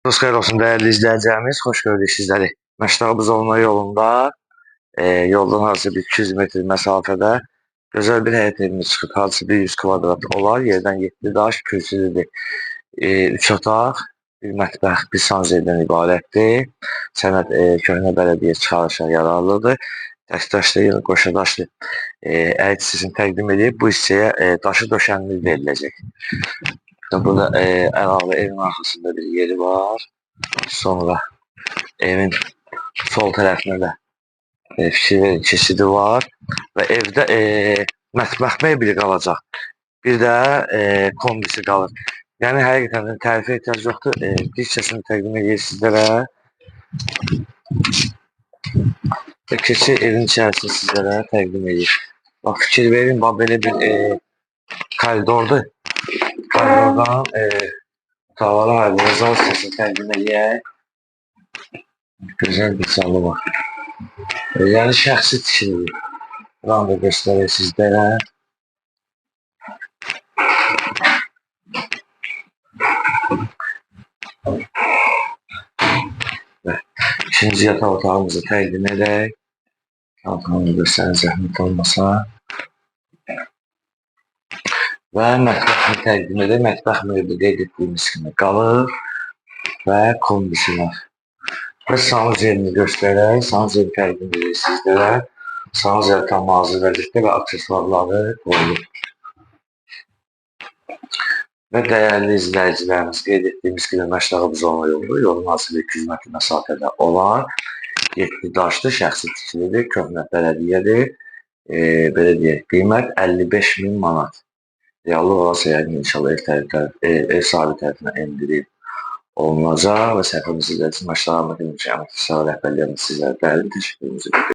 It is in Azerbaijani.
Xeyir olsun değerli izleyicilerimiz, hoş gördük sizleri. Məştağımız olma yolunda yoldan hardasa bir 200 metre mesafede güzel bir həyət evimiz çıxıb. Hardasa bir 100 kvadrat olar. Yerdən 7 daş, kürsülüdür. 3 otaq, bir mətbəx, bir sanzildən ibarətdir. Sənəd köhnə bələdiyyə çıxarışa yararlıdır. Dəstdaşlı, yəni qoşadaşlı ərazisini təqdim edib. Bu hissəyə daşı döşənmir veriləcək. Burada əlavə evin arxasında bir yeri var. Sonra evin sol tərəfində də fikir verin keçidi var və evdə mətbəx mebeli qalacaq. Bir də kombisi qalır. Yəni həqiqətən də tərifə ehtiyac yoxdur. Bir hissəsini təqdim edir sizlərə və keçi evin içərisini sizlərə təqdim edir. Bax, fikir verin, bax belə bir koridordur. Koridordan otaqlara ayrılır. Zal hissəsini təqdim edək. Gözəl bir salı var. Yəni şəxsi tikilidir. Buranı da göstərir sizlərə. İkinci yataq otağımızı təqdim edək. Yatağını göstərin, zəhmət olmasa. Və mətbəxini təqdim edək. Mətbəx mebeli qeyd etdiyimiz kimi qalır və kombisi var. Və sanuzeli göstərək. Sanuzeli təqdim edək sizlərə. Sanuzeli tam hazır vəziyyətdə və aksesuarları qoyulur. Və dəyərli izləyicilərimiz, qeyd etdiyimiz kimi Məştağımız olma yolu, yolun hardasa 200 metr məsafədə olan 7 daşlı şəxsi tikilidir, köhnə bələdiyyədir. Belə deyək, qiymət 55.000 manat. Reallı olası yəqin inşallah ev sahibi tərəfindən endirim olunacaq və səhifəmizi izlədiyiniz Məştağımız əməkdaşları rəhbərlərimiz sizlərə dəyərli təşəkkürümüzü bildirir.